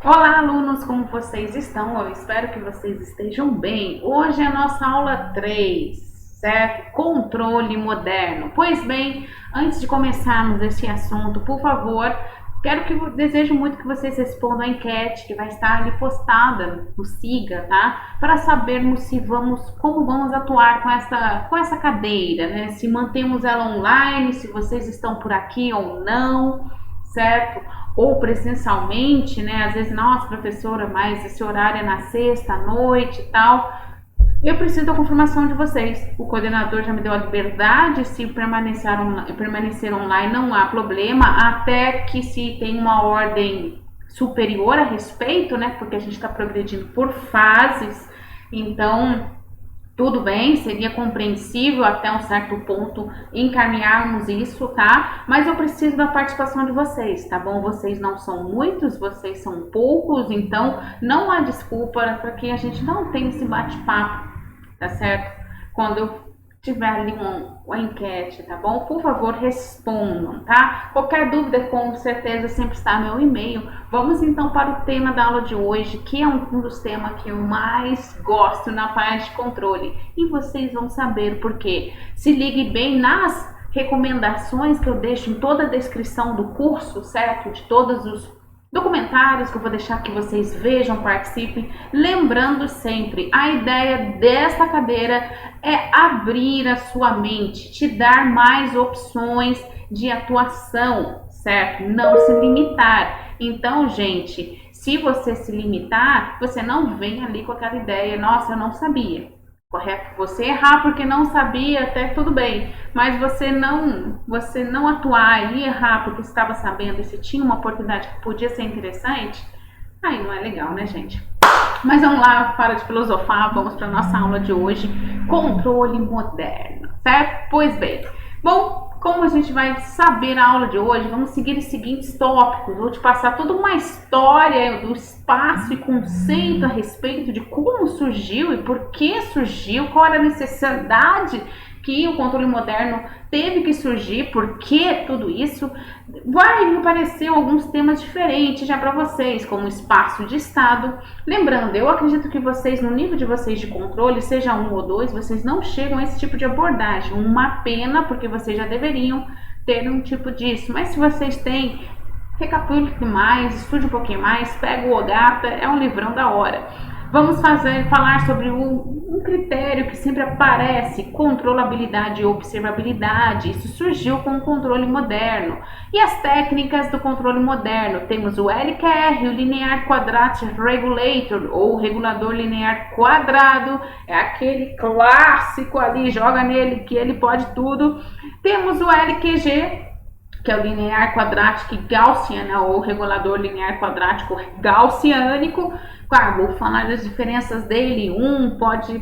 Olá, alunos, como vocês estão? Eu espero que vocês estejam bem. Hoje é a nossa aula 3, certo? Controle moderno. Pois bem, antes de começarmos esse assunto, por favor, desejo muito que vocês respondam a enquete que vai estar ali postada no Siga, tá? Para sabermos como vamos atuar com essa cadeira, né? Se mantemos ela online, se vocês estão por aqui ou não, certo? Ou presencialmente, né? Às vezes, nossa, professora, mas esse horário é na sexta, à noite e tal. Eu preciso da confirmação de vocês. O coordenador já me deu a liberdade, se permanecer online não há problema, até que se tem uma ordem superior a respeito, né? Porque a gente está progredindo por fases. Então, tudo bem, seria compreensível até um certo ponto encaminharmos isso, tá? Mas eu preciso da participação de vocês, tá bom? Vocês não são muitos, vocês são poucos, então não há desculpa para que a gente não tenha esse bate-papo, tá certo? Quando eu tiver ali uma enquete, tá bom? Por favor, respondam, tá? Qualquer dúvida, com certeza, sempre está meu e-mail. Vamos então para o tema da aula de hoje, que é um dos temas que eu mais gosto na parte de controle. E vocês vão saber por quê. Se ligue bem nas recomendações que eu deixo em toda a descrição do curso, certo? De todos os documentários que eu vou deixar que vocês vejam, participem. Lembrando sempre, a ideia desta cadeira é abrir a sua mente, te dar mais opções de atuação, certo? Não se limitar. Então, gente, se você se limitar, você não vem ali com aquela ideia, nossa, eu não sabia. Correto? Você errar porque não sabia, até tudo bem, mas você não atuar e errar porque estava sabendo e se tinha uma oportunidade que podia ser interessante, aí não é legal, né, gente? Mas vamos lá, para de filosofar, vamos para a nossa aula de hoje, controle moderno, certo? Pois bem, bom, como a gente vai saber na aula de hoje, vamos seguir os seguintes tópicos. Vou te passar toda uma história do espaço e conceito a respeito de como surgiu e por que surgiu, qual era a necessidade que o controle moderno teve que surgir, por que tudo isso. Vai me aparecer alguns temas diferentes já para vocês, como espaço de estado. Lembrando, eu acredito que vocês, no nível de vocês de controle, seja 1 ou 2, vocês não chegam a esse tipo de abordagem. Uma pena, porque vocês já deveriam ter um tipo disso. Mas se vocês têm, recapitule mais, estude um pouquinho mais, pega o Ogata, é um livrão da hora. Vamos falar sobre um critério que sempre aparece, controlabilidade e observabilidade. Isso surgiu com o controle moderno. E as técnicas do controle moderno. Temos o LQR, o Linear Quadratic Regulator, ou regulador linear quadrado. É aquele clássico ali, joga nele que ele pode tudo. Temos o LQG, que é o linear quadrático gaussiano, ou regulador linear quadrático gaussiânico. Claro, vou falar das diferenças dele.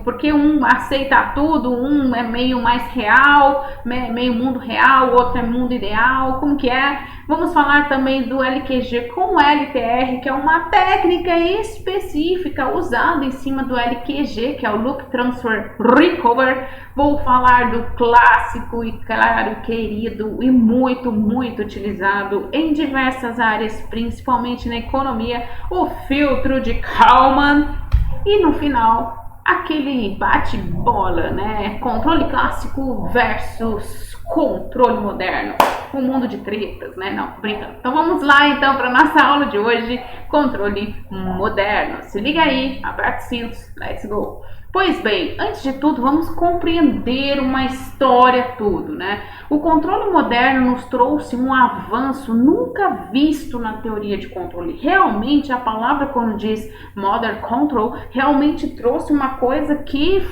Porque um aceita tudo, um é meio mais real, meio mundo real, o outro é mundo ideal, como que é? Vamos falar também do LQG com o LTR, que é uma técnica específica usada em cima do LQG, que é o Loop Transfer Recover. Vou falar do clássico e, claro, querido e muito, muito utilizado em diversas áreas, principalmente na economia, o filtro de Kalman. E no final, aquele bate-bola, né? Controle clássico versus controle moderno. Um mundo de tretas, né? Não, brincando. Então vamos lá então para nossa aula de hoje, controle moderno. Se liga aí, aperta os cintos, let's go. Pois bem, antes de tudo, vamos compreender uma história tudo, né? O controle moderno nos trouxe um avanço nunca visto na teoria de controle. Realmente, a palavra, quando diz Modern Control, realmente trouxe uma coisa que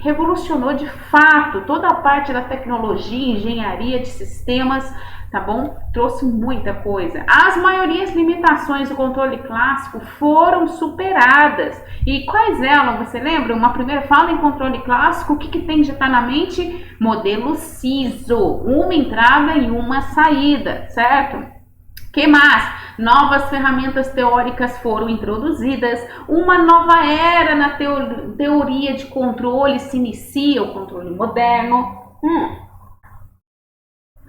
revolucionou de fato toda a parte da tecnologia, engenharia de sistemas, tá bom? Trouxe muita coisa. As maiorias limitações do controle clássico foram superadas. E quais eram? Você lembra? Uma primeira fala em controle clássico, o que tem de estar na mente? Modelo CISO, uma entrada e uma saída, certo? Que mais? Novas ferramentas teóricas foram introduzidas, uma nova era na teoria de controle se inicia, o controle moderno.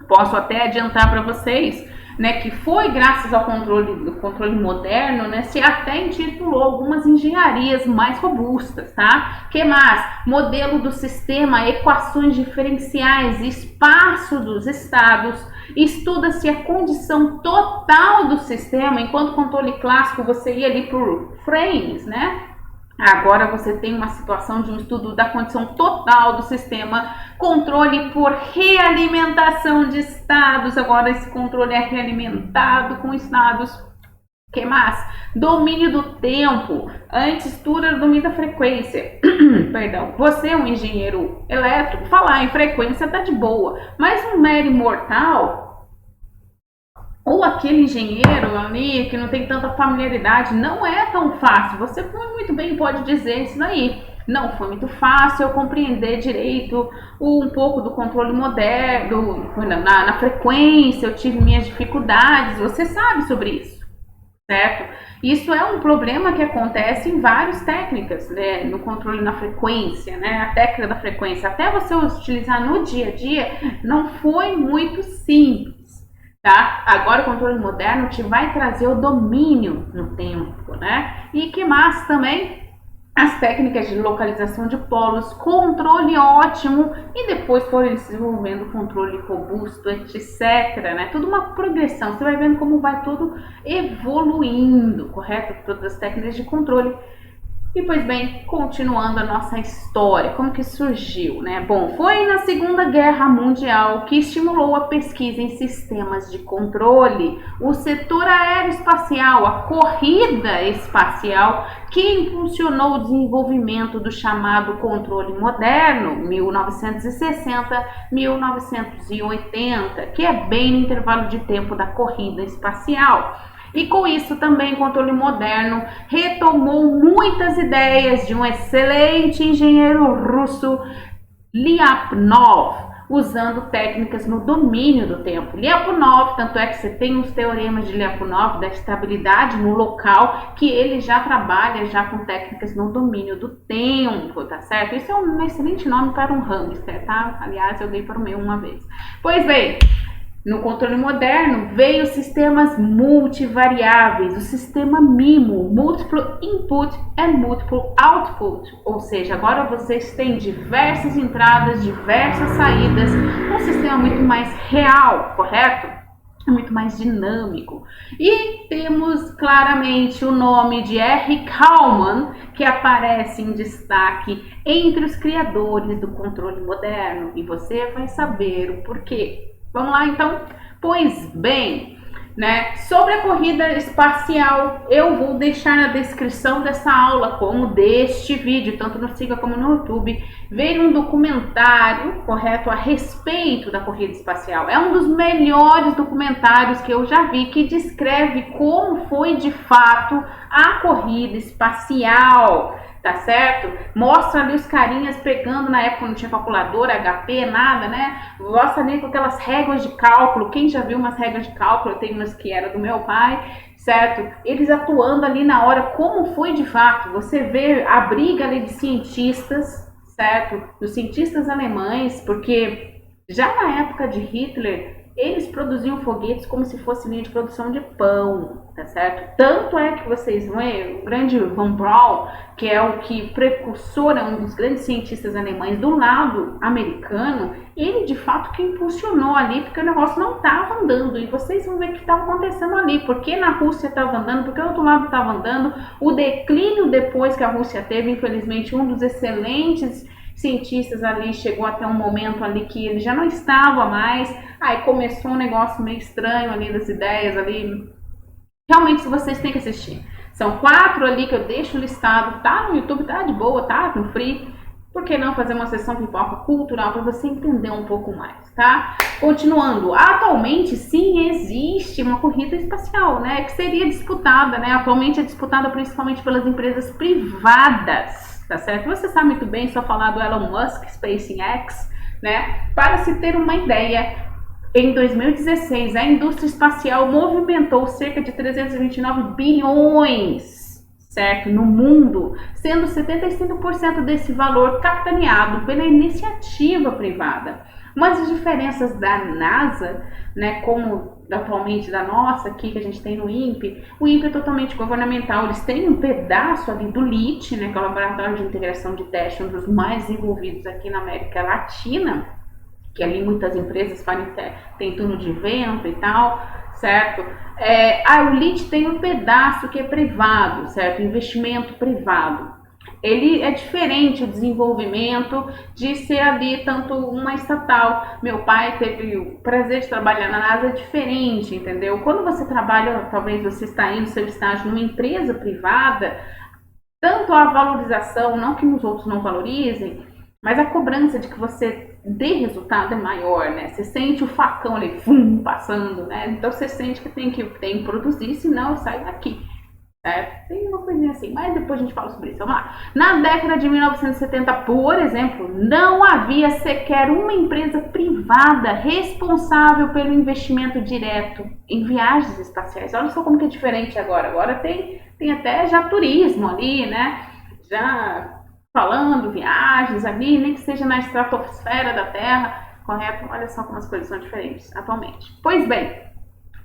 Posso até adiantar para vocês, né, que foi graças ao controle moderno, né, se até intitulou algumas engenharias mais robustas, tá? Que mais? Modelo do sistema, equações diferenciais, espaço dos estados, estuda-se a condição total do sistema, enquanto controle clássico você ia ali por frames, né? Agora você tem uma situação de um estudo da condição total do sistema, controle por realimentação de estados. Agora esse controle é realimentado com estados. Que mais? Domínio do tempo. Antes tudo era domínio da frequência. Perdão. Você é um engenheiro elétrico, falar em frequência tá de boa, mas um mero mortal ou aquele engenheiro ali que não tem tanta familiaridade, não é tão fácil. Você muito bem pode dizer isso daí. Não foi muito fácil eu compreender direito um pouco do controle moderno, na frequência, eu tive minhas dificuldades, você sabe sobre isso, certo? Isso é um problema que acontece em várias técnicas, né, no controle na frequência, né, a técnica da frequência, até você utilizar no dia a dia, não foi muito simples. Tá? Agora o controle moderno te vai trazer o domínio no tempo, né? E que mais também? As técnicas de localização de polos, controle ótimo e depois foram desenvolvendo controle robusto, etc, né? Tudo uma progressão, você vai vendo como vai tudo evoluindo, correto? Todas as técnicas de controle. E pois bem, continuando a nossa história, como que surgiu, né? Bom, foi na Segunda Guerra Mundial que estimulou a pesquisa em sistemas de controle, o setor aeroespacial, a corrida espacial, que impulsionou o desenvolvimento do chamado controle moderno, 1960-1980, que é bem no intervalo de tempo da corrida espacial. E com isso também o controle moderno retomou muitas ideias de um excelente engenheiro russo, Lyapunov, usando técnicas no domínio do tempo. Lyapunov, tanto é que você tem os teoremas de Lyapunov da estabilidade no local, que ele já trabalha já com técnicas no domínio do tempo, tá certo? Isso é um excelente nome para um hamster, tá? Aliás, eu dei para o meu uma vez. Pois bem, no controle moderno, veio sistemas multivariáveis, o sistema MIMO, Multiple Input and Multiple Output, ou seja, agora vocês têm diversas entradas, diversas saídas, um sistema muito mais real, correto? Muito mais dinâmico. E temos claramente o nome de R. Kalman, que aparece em destaque entre os criadores do controle moderno, e você vai saber o porquê. Vamos lá então? Pois bem, né, sobre a corrida espacial, eu vou deixar na descrição dessa aula, como deste vídeo, tanto no Siga como no YouTube, ver um documentário, correto, a respeito da corrida espacial. É um dos melhores documentários que eu já vi, que descreve como foi de fato a corrida espacial. Tá certo? Mostra ali os carinhas pegando, na época não tinha calculadora, HP, nada, né? Mostra ali com aquelas réguas de cálculo. Quem já viu umas réguas de cálculo? Eu tenho umas que era do meu pai, certo? Eles atuando ali na hora, como foi de fato. Você vê a briga ali de cientistas, certo? Dos cientistas alemães, porque já na época de Hitler, eles produziam foguetes como se fosse linha de produção de pão, tá certo? Tanto é que vocês veem o grande Von Braun, que é o que precursor, é um dos grandes cientistas alemães do lado americano, ele de fato que impulsionou ali, porque o negócio não estava andando, e vocês vão ver o que estava acontecendo ali, porque na Rússia estava andando, porque o outro lado estava andando, o declínio depois que a Rússia teve, infelizmente, um dos excelentes cientistas ali chegou até um momento ali que ele já não estava mais, aí começou um negócio meio estranho ali das ideias ali. Realmente, se vocês têm que assistir. São 4 ali que eu deixo listado, tá no YouTube, tá de boa, tá no free. Por que não fazer uma sessão pipoca cultural para você entender um pouco mais, tá? Continuando, atualmente sim existe uma corrida espacial, né, que seria disputada, né, atualmente é disputada principalmente pelas empresas privadas, tá certo? Você sabe muito bem, só falar do Elon Musk, SpaceX, né? Para se ter uma ideia, em 2016 a indústria espacial movimentou cerca de 329 bilhões, certo? No mundo, sendo 75% desse valor capitaneado pela iniciativa privada. Uma das diferenças da NASA, né, como atualmente da nossa aqui, que a gente tem no INPE, o INPE é totalmente governamental, eles têm um pedaço ali do LIT, né, que é o Laboratório de Integração de Teste, um dos mais desenvolvidos aqui na América Latina, que ali muitas empresas tem turno de vento e tal, certo? O LIT tem um pedaço que é privado, certo? Investimento privado. Ele é diferente o desenvolvimento de ser ali tanto uma estatal. Meu pai teve o prazer de trabalhar na NASA, é diferente, entendeu? Quando você trabalha, talvez você está indo seu estágio numa empresa privada, tanto a valorização, não que os outros não valorizem, mas a cobrança de que você dê resultado é maior, né? Você sente o facão ali, passando, né? Então você sente que tem que produzir, senão eu saio daqui. Tem uma coisinha assim, mas depois a gente fala sobre isso. Vamos lá. Na década de 1970, por exemplo, não havia sequer uma empresa privada responsável pelo investimento direto em viagens espaciais. Olha só como que é diferente agora. Agora tem até já turismo ali, né? Já falando viagens ali, nem que seja na estratosfera da Terra, correto? Olha só como as coisas são diferentes atualmente. Pois bem,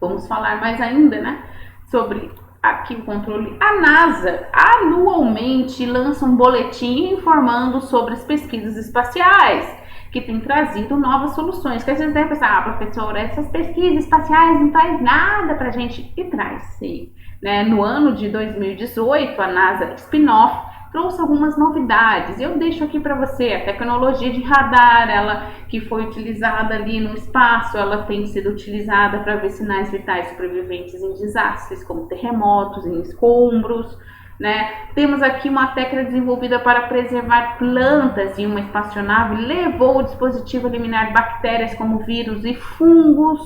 vamos falar mais ainda, né? Sobre aqui o controle. A NASA anualmente lança um boletim informando sobre as pesquisas espaciais, que tem trazido novas soluções. Que às vezes deve pensar, professora, essas pesquisas espaciais não traz nada pra gente. E traz, sim. Né? No ano de 2018, a NASA Spin-off trouxe algumas novidades. Eu deixo aqui para você a tecnologia de radar, ela que foi utilizada ali no espaço, ela tem sido utilizada para ver sinais vitais sobreviventes em desastres, como terremotos, em escombros, né? Temos aqui uma técnica desenvolvida para preservar plantas em uma espaçonave, levou o dispositivo a eliminar bactérias como vírus e fungos,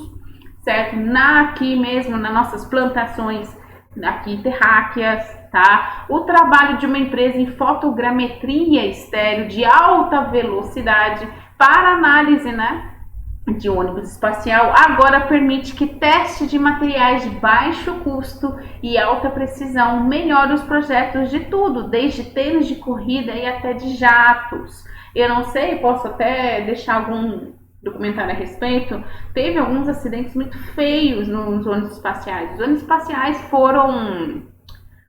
certo? Aqui mesmo, nas nossas plantações aqui terráqueas, tá? O trabalho de uma empresa em fotogrametria estéreo de alta velocidade para análise, né, de ônibus espacial agora permite que teste de materiais de baixo custo e alta precisão melhore os projetos de tudo, desde tênis de corrida e até de jatos. Eu não sei, posso até deixar algum documentário a respeito. Teve alguns acidentes muito feios nos ônibus espaciais. Os ônibus espaciais foram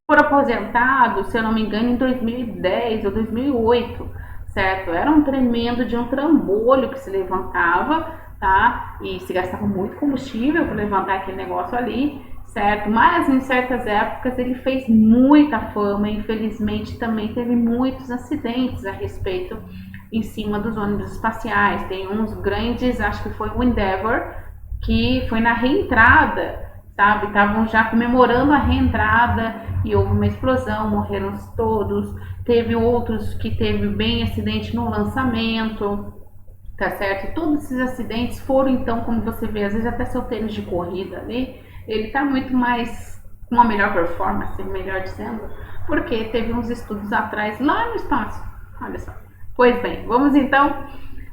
aposentados, se eu não me engano, em 2010 ou 2008, certo? Era um tremendo de um trambolho que se levantava, tá? E se gastava muito combustível para levantar aquele negócio ali, certo? Mas em certas épocas ele fez muita fama, e infelizmente também teve muitos acidentes a respeito em cima dos ônibus espaciais. Tem uns grandes, acho que foi o Endeavour, que foi na reentrada, sabe? Estavam já comemorando a reentrada e houve uma explosão, morreram todos. Teve outros que teve bem acidente no lançamento, tá certo? Todos esses acidentes foram, então, como você vê, às vezes até seu tênis de corrida ali, ele tá muito mais, com uma melhor performance, melhor dizendo, porque teve uns estudos atrás lá no espaço, olha só. Pois bem, vamos então,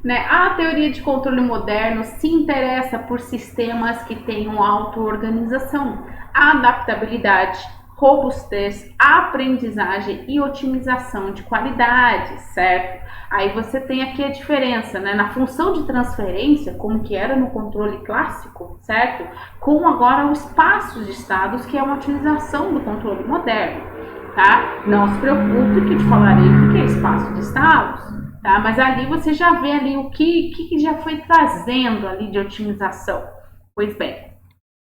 né? A teoria de controle moderno se interessa por sistemas que tenham auto-organização, adaptabilidade, robustez, aprendizagem e otimização de qualidade, certo? Aí você tem aqui a diferença, né? Na função de transferência, como que era no controle clássico, certo? Com agora o espaço de estados, que é uma utilização do controle moderno, tá? Não se preocupe que eu te falarei o que é espaço de estados, tá? Mas ali você já vê ali o que já foi trazendo ali de otimização. Pois bem,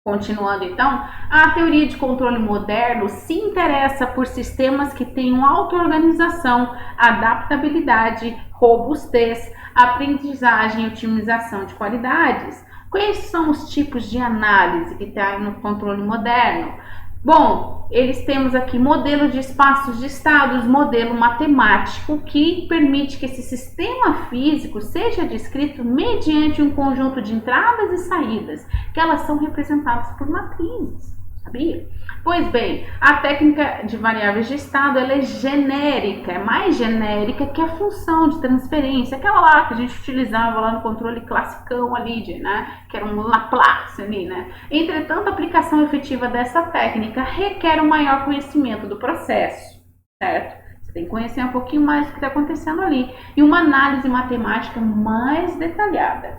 continuando então, a teoria de controle moderno se interessa por sistemas que tenham auto-organização, adaptabilidade, robustez, aprendizagem e otimização de qualidades. Quais são os tipos de análise que tem no controle moderno? Bom, eles temos aqui modelo de espaços de estados, modelo matemático, que permite que esse sistema físico seja descrito mediante um conjunto de entradas e saídas, que elas são representadas por matrizes, sabia? Pois bem, a técnica de variáveis de estado, ela é genérica, é mais genérica que a função de transferência, aquela lá que a gente utilizava lá no controle classicão ali, né? Que era um Laplace ali, né? Entretanto, a aplicação efetiva dessa técnica requer um maior conhecimento do processo, certo? Você tem que conhecer um pouquinho mais do que está acontecendo ali e uma análise matemática mais detalhada.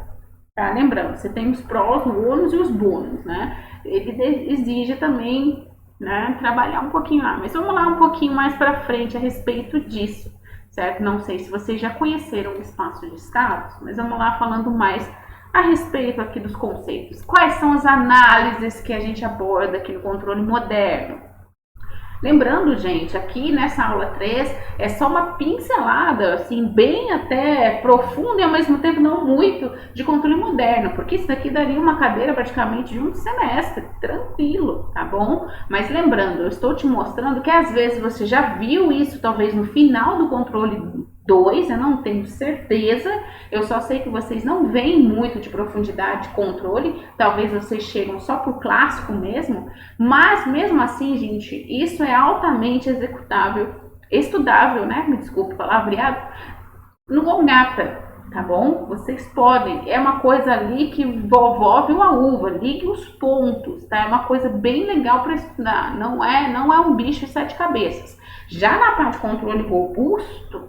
Tá? Lembrando, você tem os prós, o ônus e os bônus, né? Ele exige também, né, trabalhar um pouquinho lá, mas vamos lá um pouquinho mais para frente a respeito disso, certo? Não sei se vocês já conheceram o espaço de estados, mas vamos lá falando mais a respeito aqui dos conceitos. Quais são as análises que a gente aborda aqui no controle moderno? Lembrando, gente, aqui nessa aula 3 é só uma pincelada, assim, bem até profunda e ao mesmo tempo não muito, de controle moderno, porque isso daqui daria uma cadeira praticamente de um semestre, tranquilo, tá bom? Mas lembrando, eu estou te mostrando que às vezes você já viu isso, talvez no final do controle 2, eu não tenho certeza, eu só sei que vocês não veem muito de profundidade de controle, talvez vocês chegam só pro clássico mesmo, mas mesmo assim, gente, isso é altamente executável, estudável, né? Me desculpe o palavreado, no Gongata, tá bom? Vocês podem, é uma coisa ali que envolve uma uva, ligue os pontos, tá? É uma coisa bem legal para estudar, não é um bicho de 7 cabeças. Já na parte de controle robusto,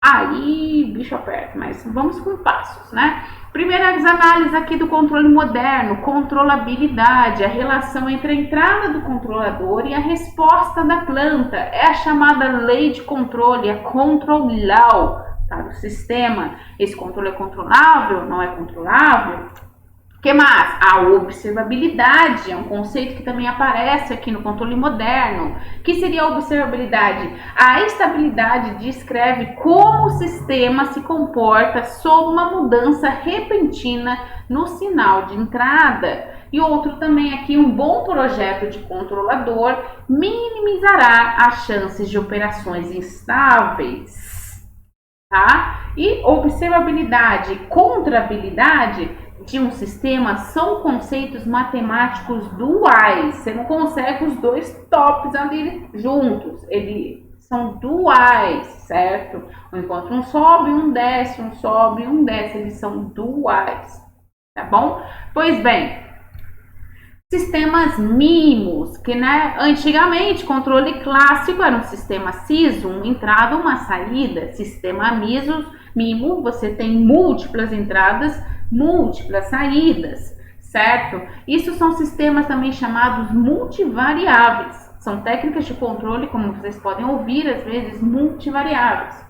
aí, bicho aperta, mas vamos com passos, né? Primeiras análises aqui do controle moderno, controlabilidade, a relação entre a entrada do controlador e a resposta da planta. É a chamada lei de controle, a control law, tá, do sistema. Esse controle é controlável, não é controlável? O que mais? A observabilidade é um conceito que também aparece aqui no controle moderno. O que seria a observabilidade? A estabilidade descreve como o sistema se comporta sob uma mudança repentina no sinal de entrada. E outro também aqui, um bom projeto de controlador minimizará as chances de operações instáveis. Tá? E observabilidade e contrabilidade de um sistema são conceitos matemáticos duais. Você não consegue os dois tops ali juntos. Eles são duais, certo? Enquanto um sobe, um desce, um sobe, um desce. Eles são duais, tá bom? Pois bem, sistemas mínimos, que né, antigamente controle clássico era um sistema CISO, uma entrada, uma saída. Sistema MIMO, você tem múltiplas entradas, múltiplas saídas, certo? Isso são sistemas também chamados multivariáveis. São técnicas de controle, como vocês podem ouvir, às vezes multivariáveis.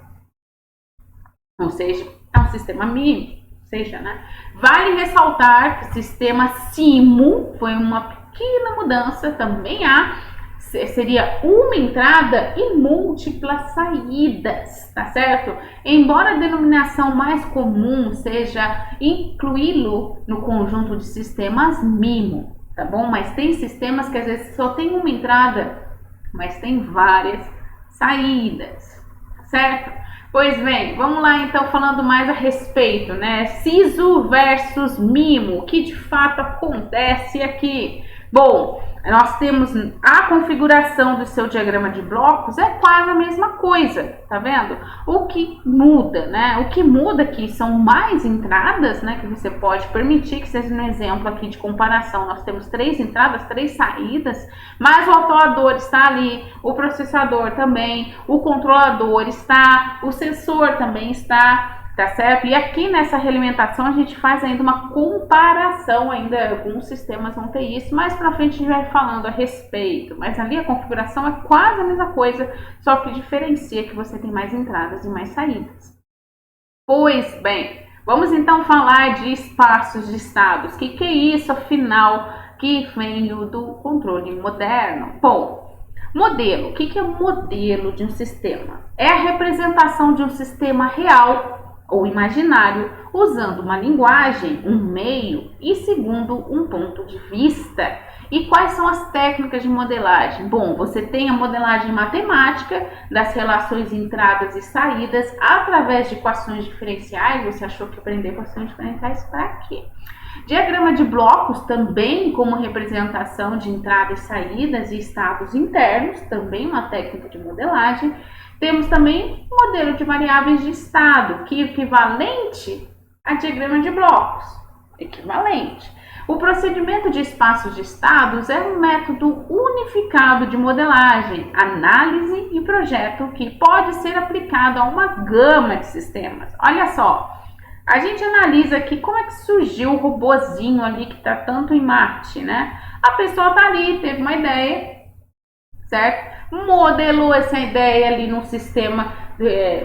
Ou seja, é um sistema mínimo, né? Vale ressaltar que o sistema SIMO foi uma pequena mudança, também seria uma entrada e múltiplas saídas, tá certo? Embora a denominação mais comum seja incluí-lo no conjunto de sistemas MIMO, tá bom? Mas tem sistemas que às vezes só tem uma entrada, mas tem várias saídas, tá certo? Pois bem, vamos lá então falando mais a respeito, né? SISO versus MIMO, o que de fato acontece aqui? Bom, nós temos a configuração do seu diagrama de blocos, é quase a mesma coisa, tá vendo? O que muda, né? O que muda aqui são mais entradas, né? Que você pode permitir, que seja um exemplo aqui de comparação. Nós temos 3 entradas, 3 saídas, mas o autoador está ali, o processador também, o controlador está, o sensor também está, tá certo? E aqui nessa realimentação a gente faz ainda uma comparação, ainda alguns sistemas vão ter isso, mais pra frente a gente vai falando a respeito, mas ali a configuração é quase a mesma coisa, só que diferencia que você tem mais entradas e mais saídas. Pois bem, vamos então falar de espaços de estados. O que é isso, afinal, que vem do controle moderno? Bom, modelo. O que é o modelo de um sistema? É a representação de um sistema real ou imaginário, usando uma linguagem, um meio e segundo um ponto de vista. E quais são as técnicas de modelagem? Bom, você tem a modelagem matemática das relações entradas e saídas através de equações diferenciais. Você achou que aprender equações diferenciais para quê? Diagrama de blocos também como representação de entradas e saídas e estados internos, também uma técnica de modelagem. Temos também o modelo de variáveis de estado, que é equivalente a diagrama de blocos. Equivalente. O procedimento de espaços de estados é um método unificado de modelagem, análise e projeto que pode ser aplicado a uma gama de sistemas. Olha só, A gente analisa aqui como é que surgiu o robozinho ali que está tanto em Marte, né? A pessoa tá ali, teve uma ideia, certo? Modelou essa ideia ali num sistema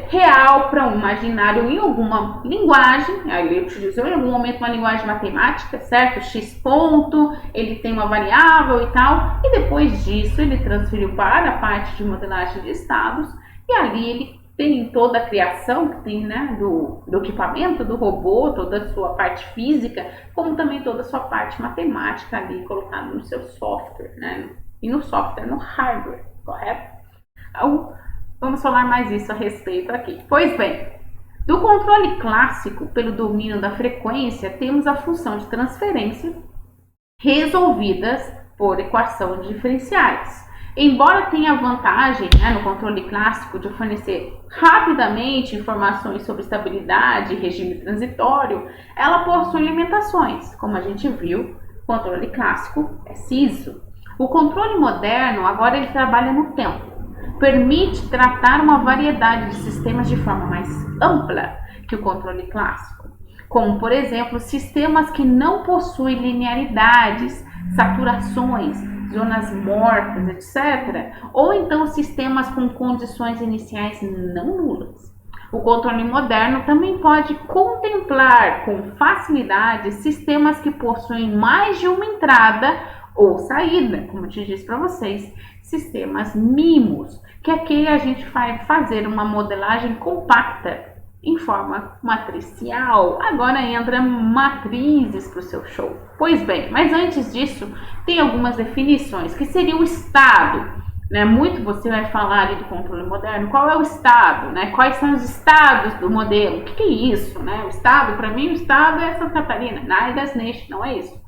real para um imaginário em alguma linguagem, aí ele utilizou em algum momento uma linguagem matemática, certo? X ponto, ele tem uma variável e tal, e depois disso ele transferiu para a parte de modelagem de estados, e ali ele tem toda a criação que tem, né, do equipamento, do robô, toda a sua parte física, como também toda a sua parte matemática ali colocada no seu software, né? E no software, no hardware, correto? Então, vamos falar mais isso a respeito aqui. Pois bem, do controle clássico pelo domínio da frequência, temos a função de transferência resolvidas por equação de diferenciais. Embora tenha a vantagem, né, no controle clássico de fornecer rapidamente informações sobre estabilidade e regime transitório, ela possui limitações, como a gente viu, o controle clássico é CISO. O controle moderno agora ele trabalha no tempo, permite tratar uma variedade de sistemas de forma mais ampla que o controle clássico, como por exemplo sistemas que não possuem linearidades, saturações, zonas mortas, etc. Ou então sistemas com condições iniciais não nulas. O controle moderno também pode contemplar com facilidade sistemas que possuem mais de uma entrada ou saída, como eu te disse para vocês, sistemas MIMOS, que aqui a gente vai fazer uma modelagem compacta em forma matricial. Agora entra matrizes para o seu show. Pois bem, mas antes disso, tem algumas definições, que seria o estado, né? Muito você vai falar ali do controle moderno, qual é o estado, né? Quais são os estados do modelo, o que é isso, né? O estado, para mim, o estado é Santa Catarina, Naidas Neste, não é isso.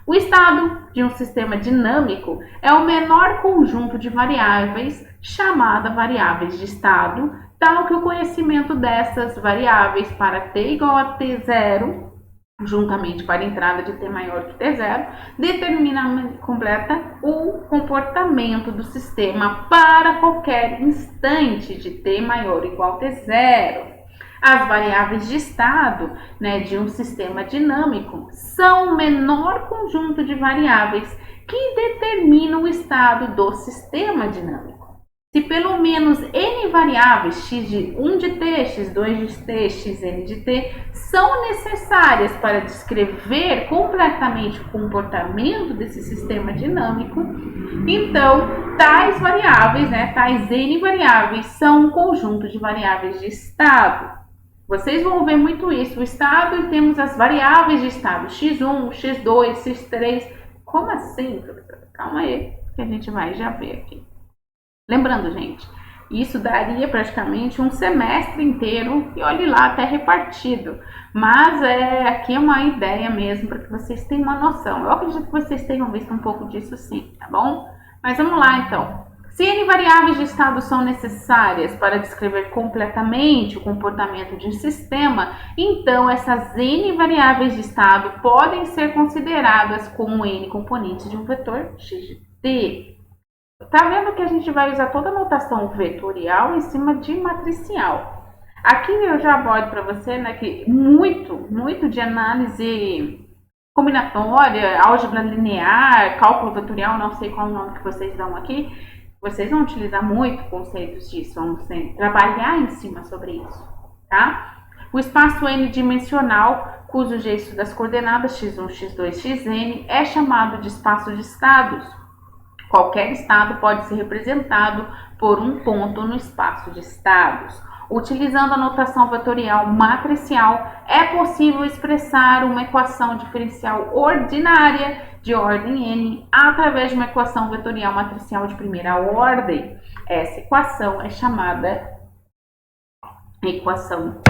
O estado de um sistema dinâmico é o menor conjunto de variáveis, chamada variáveis de estado, tal que o conhecimento dessas variáveis para t igual a t0, juntamente para a entrada de t maior que t0, determina completa o comportamento do sistema para qualquer instante de t maior ou igual a t0. As variáveis de estado, né, de um sistema dinâmico são o menor conjunto de variáveis que determinam o estado do sistema dinâmico. Se pelo menos n variáveis, x de 1 de t, x2 de t, xn de t, são necessárias para descrever completamente o comportamento desse sistema dinâmico, então tais variáveis, né, tais n variáveis, são um conjunto de variáveis de estado. Vocês vão ver muito isso, o estado, e temos as variáveis de estado, x1, x2, x3. Como assim, professor? Calma aí, que a gente vai já ver aqui. Lembrando, gente, isso daria praticamente um semestre inteiro, e olhe lá, até repartido. Mas aqui é uma ideia mesmo, para que vocês tenham uma noção. Eu acredito que vocês tenham visto um pouco disso sim, tá bom? Mas vamos lá, então. Se n variáveis de estado são necessárias para descrever completamente o comportamento de um sistema, então essas n variáveis de estado podem ser consideradas como n componentes de um vetor x de t. Tá vendo que a gente vai usar toda a notação vetorial em cima de matricial. Aqui eu já abordo para você, né, que muito de análise combinatória, álgebra linear, cálculo vetorial, não sei qual o nome que vocês dão aqui, vocês vão utilizar muito conceitos disso, vamos trabalhar em cima sobre isso, tá? O espaço n-dimensional, cujo eixo das coordenadas x1, x2, xn é chamado de espaço de estados. Qualquer estado pode ser representado por um ponto no espaço de estados. Utilizando a notação vetorial matricial, é possível expressar uma equação diferencial ordinária de ordem n através de uma equação vetorial matricial de primeira ordem. Essa equação é chamada equação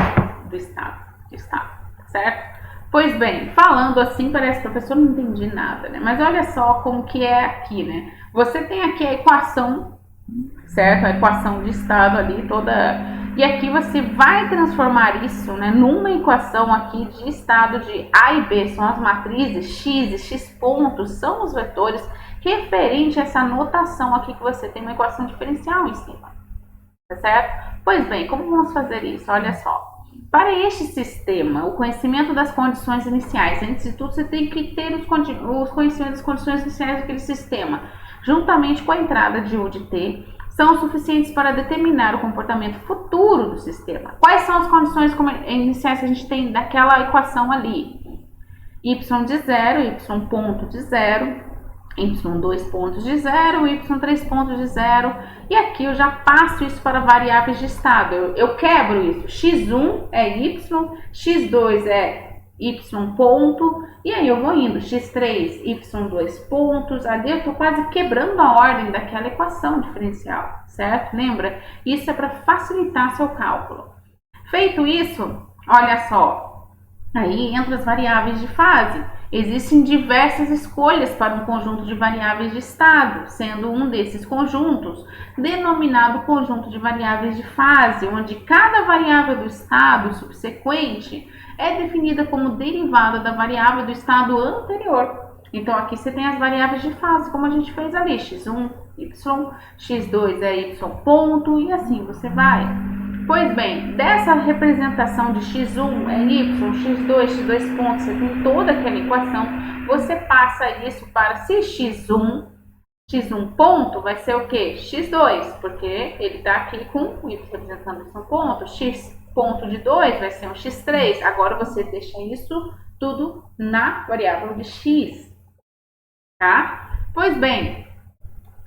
do estado, certo? Pois bem, falando assim, parece que o professor não entendi nada, né? Mas olha só como que é aqui, né? Você tem aqui a equação, certo? A equação de estado ali toda. E aqui você vai transformar isso, né, numa equação aqui de estado de A e B. São as matrizes x e x pontos, são os vetores referente a essa notação aqui que você tem uma equação diferencial em cima. Tá certo? Pois bem, como vamos fazer isso? Olha só. para este sistema, o conhecimento das condições iniciais, antes de tudo, você tem que ter os conhecimentos das condições iniciais daquele sistema, juntamente com a entrada de U de T, são suficientes para determinar o comportamento futuro do sistema. Quais são as condições iniciais que a gente tem daquela equação ali? Y de 0, Y ponto de 0, Y2 pontos de 0, Y3 pontos de 0. E aqui eu já passo isso para variáveis de estado. Eu quebro isso. X1 é Y, X2 é Y ponto. E aí eu vou indo. X3, Y2 pontos. Ali eu estou quase quebrando a ordem daquela equação diferencial, certo? Lembra? Isso é para facilitar seu cálculo. Feito isso, olha só. Aí entra as variáveis de fase. Existem diversas escolhas para um conjunto de variáveis de estado, sendo um desses conjuntos denominado conjunto de variáveis de fase, onde cada variável do estado subsequente é definida como derivada da variável do estado anterior. Então, aqui você tem as variáveis de fase, como a gente fez ali, x1, y, x2 é y ponto, e assim você vai. Pois bem, dessa representação de x1 é y, x2, x2 pontos, você tem toda aquela equação, você passa isso para se x1 ponto vai ser o quê? x2, porque ele está aqui com y representando y ponto, x ponto de 2 vai ser um x3, agora você deixa isso tudo na variável de x, tá? Pois bem,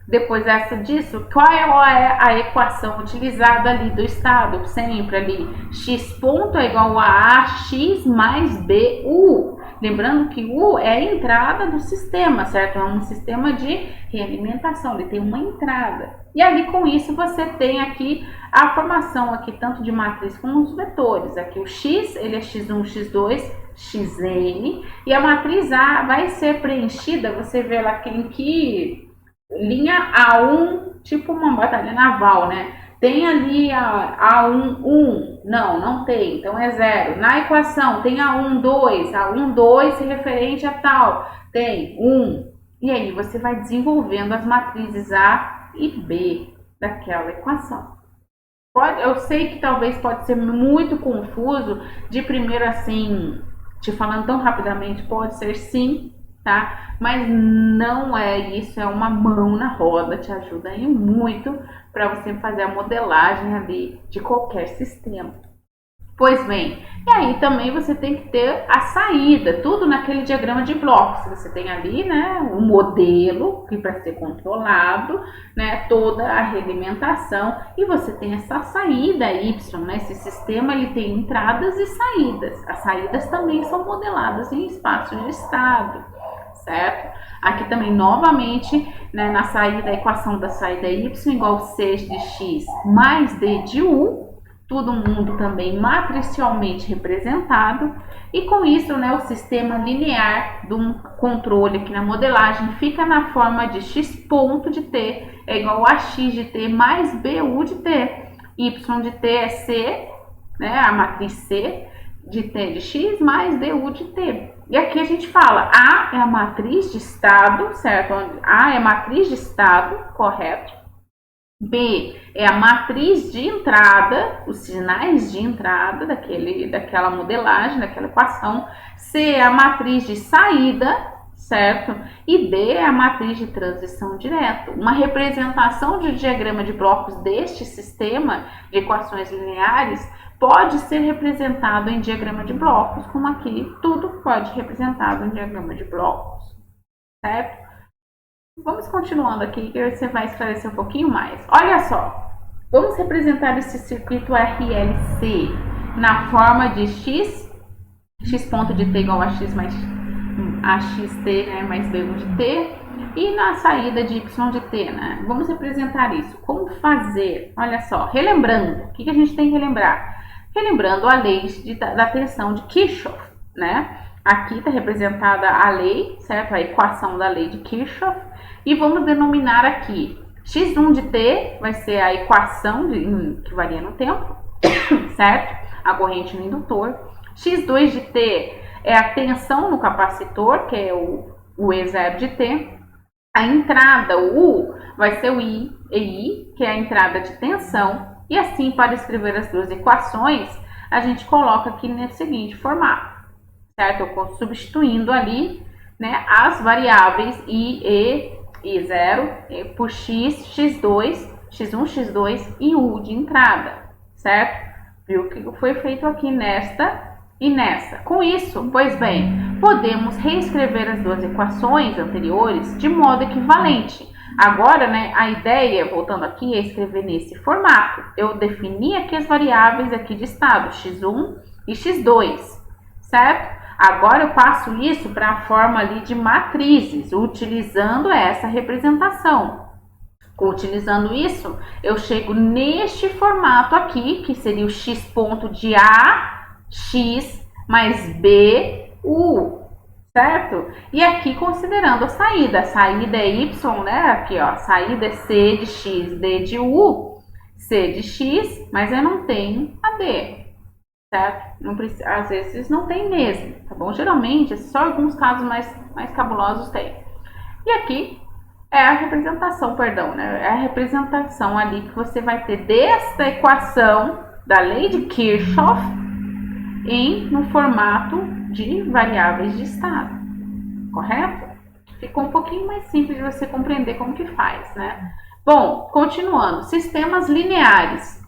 depois disso, qual é a equação utilizada ali do estado? Sempre ali, x ponto é igual a ax mais bu. Lembrando que u é a entrada do sistema, certo? É um sistema de realimentação, ele tem uma entrada. E ali com isso você tem aqui a formação aqui tanto de matriz como os vetores. Aqui o x, ele é x1, x2, xn. E a matriz A vai ser preenchida, você vê lá em que linha A1, tipo uma batalha naval, né? Tem ali a A1, 1. Não tem, então é 0. Na equação tem A1, 2. A1, 2 referente a tal. Tem 1. E aí você vai desenvolvendo as matrizes A e B daquela equação. Eu sei que talvez pode ser muito confuso, de primeiro assim, te falando tão rapidamente, pode ser sim, tá? Mas não é isso, é uma mão na roda, te ajuda aí muito para você fazer a modelagem ali de qualquer sistema. Pois bem, e aí também você tem que ter a saída, tudo naquele diagrama de blocos. Você tem ali, né, um modelo que para ser controlado, né, toda a realimentação, e você tem essa saída Y, né? Esse sistema ele tem entradas e saídas. As saídas também são modeladas em espaços de estado, certo? Aqui também, novamente, né, na saída, a equação da saída y igual a c de x mais d de u, todo mundo também matricialmente representado, e com isso, né, o sistema linear do controle aqui na modelagem fica na forma de x ponto de t é igual a x de t mais bu de t, y de t é c, né, a matriz c de t de x mais du de t. E aqui a gente fala, A é a matriz de estado, certo? A é a matriz de estado, correto? B é a matriz de entrada, os sinais de entrada daquela modelagem, daquela equação. C é a matriz de saída, certo? E D é a matriz de transição direto. Uma representação de diagrama de blocos deste sistema de equações lineares pode ser representado em diagrama de blocos, como aqui tudo pode ser representado em diagrama de blocos, certo? Vamos continuando aqui que você vai esclarecer um pouquinho mais. Olha só, vamos representar esse circuito RLC na forma de x ponto de t igual a x mais a xt, né, mais b1 de t, e na saída de y de t, né? Vamos representar isso. Como fazer? Olha só, relembrando, o que a gente tem que relembrar? Relembrando a lei da tensão de Kirchhoff, né? Aqui está representada a lei, certo? A equação da lei de Kirchhoff. E vamos denominar aqui x1 de t vai ser a equação que varia no tempo, certo? A corrente no indutor. x2 de t é a tensão no capacitor, que é o E0 de t. A entrada, o U, vai ser o I, que é a entrada de tensão. E assim, para escrever as duas equações, a gente coloca aqui nesse seguinte formato, certo? Eu vou substituindo ali, né, as variáveis I, E, I0 por X, X2, X1, X2 e U de entrada, certo? Viu o que foi feito aqui nesta e nessa. Com isso, pois bem, podemos reescrever as duas equações anteriores de modo equivalente. Agora, né, a ideia, voltando aqui, é escrever nesse formato. Eu defini aqui as variáveis aqui de estado, x1 e x2, certo? Agora eu passo isso para a forma ali de matrizes, utilizando essa representação. Utilizando isso, eu chego neste formato aqui, que seria o x ponto de A, x mais B, U, certo? E aqui considerando a saída é y, né? Aqui, ó, saída é C de x, D de U, C de x, mas eu não tenho a D, certo? Não precisa, às vezes não tem mesmo, tá bom? Geralmente, só alguns casos mais cabulosos tem. E aqui é a representação, perdão, né? É a representação ali que você vai ter desta equação da lei de Kirchhoff no formato de variáveis de estado, correto? Ficou um pouquinho mais simples de você compreender como que faz, né? Bom, continuando, sistemas lineares.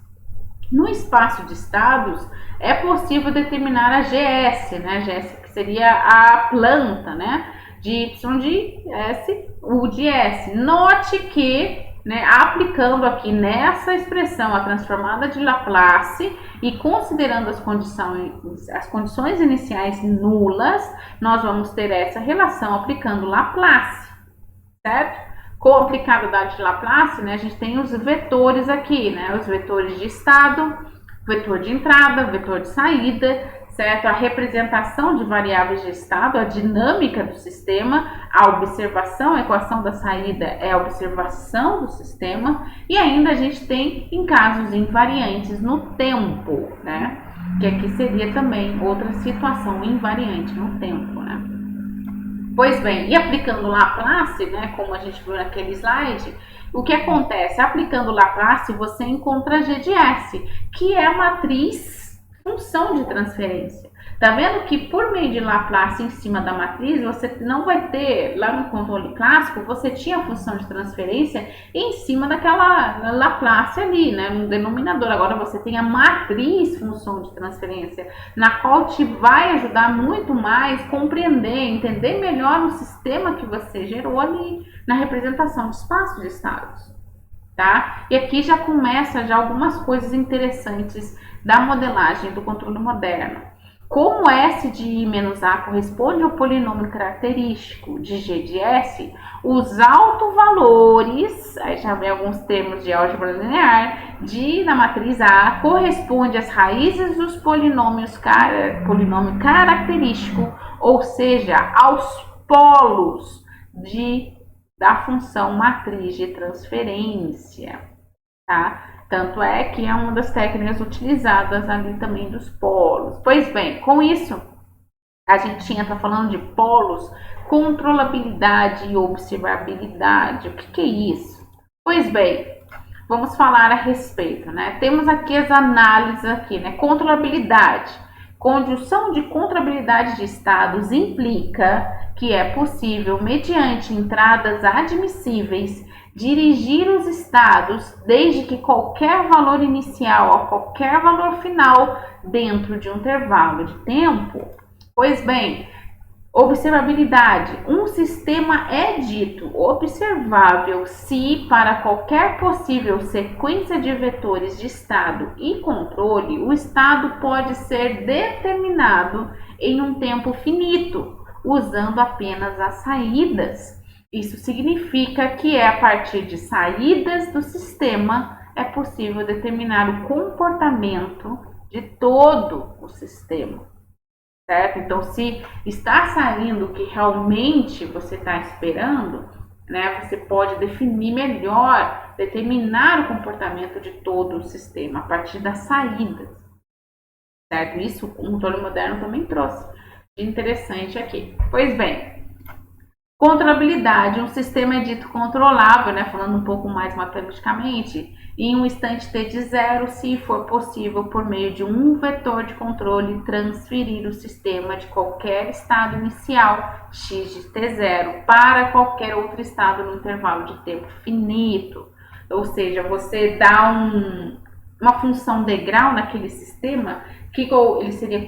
No espaço de estados, é possível determinar a GS, né? GS que seria a planta, né? De Y de S, U de S. Note que, né, aplicando aqui nessa expressão a transformada de Laplace e considerando as condições iniciais nulas, nós vamos ter essa relação aplicando Laplace, certo? Com a aplicabilidade de Laplace, né, a gente tem os vetores aqui, né? Os vetores de estado, vetor de entrada, vetor de saída, certo? A representação de variáveis de estado, a dinâmica do sistema, a observação, a equação da saída é a observação do sistema, e ainda a gente tem em casos invariantes no tempo, né? Que aqui seria também outra situação invariante no tempo, né? Pois bem, e aplicando Laplace, né, como a gente viu naquele slide, o que acontece? Aplicando Laplace, você encontra G de S, que é a matriz função de transferência. Tá vendo que por meio de Laplace em cima da matriz, você não vai ter, lá no controle clássico, você tinha a função de transferência em cima daquela Laplace ali, né, no denominador. Agora você tem a matriz função de transferência, na qual te vai ajudar muito mais compreender, entender melhor o sistema que você gerou ali na representação de espaços de estados, tá? E aqui já começa já algumas coisas interessantes da modelagem do controle moderno. Como S de I menos A corresponde ao polinômio característico de G de S, os autovalores, aí já vem alguns termos de álgebra linear, na matriz A corresponde às raízes dos polinômio característico, ou seja, aos polos da função matriz de transferência, tá? Tanto é que é uma das técnicas utilizadas ali também dos polos. Pois bem, com isso, a gente entra falando de polos, controlabilidade e observabilidade. O que é isso? Pois bem, vamos falar a respeito, né? Temos aqui as análises aqui, né? Controlabilidade. Conjunção de controlabilidade de estados implica que é possível, mediante entradas admissíveis, dirigir os estados desde que qualquer valor inicial ou qualquer valor final dentro de um intervalo de tempo. Pois bem, observabilidade. Um sistema é dito observável se, para qualquer possível sequência de vetores de estado e controle, o estado pode ser determinado em um tempo finito, usando apenas as saídas. Isso significa que a partir de saídas do sistema é possível determinar o comportamento de todo o sistema, certo? Então, se está saindo o que realmente você está esperando, né, você pode definir melhor, determinar o comportamento de todo o sistema a partir das saídas, certo? Isso o controle moderno também trouxe de interessante aqui. Pois bem, Controlabilidade, um sistema é dito controlável, né, falando um pouco mais matematicamente, em um instante t de zero, se for possível, por meio de um vetor de controle, transferir o sistema de qualquer estado inicial, x de t0, para qualquer outro estado no intervalo de tempo finito. Ou seja, você dá uma função degrau naquele sistema que ele seria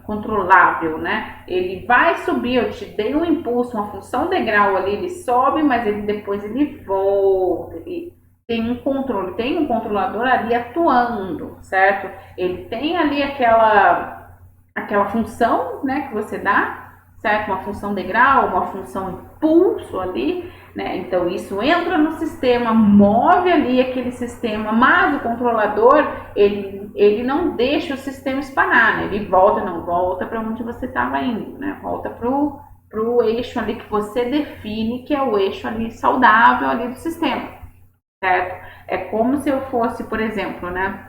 controlável, né? Ele vai subir, eu te dei um impulso, uma função degrau ali, ele sobe, mas depois ele volta, ele tem um controle, tem um controlador ali atuando, certo? Ele tem ali aquela função, né, que você dá, certo? Uma função degrau, uma função impulso ali, né? Então isso entra no sistema, move ali aquele sistema, mas o controlador ele não deixa o sistema espanar, né? Ele volta para onde você estava indo, né? Volta pro eixo ali que você define, que é o eixo ali saudável ali do sistema, certo? É como se eu fosse, por exemplo, né?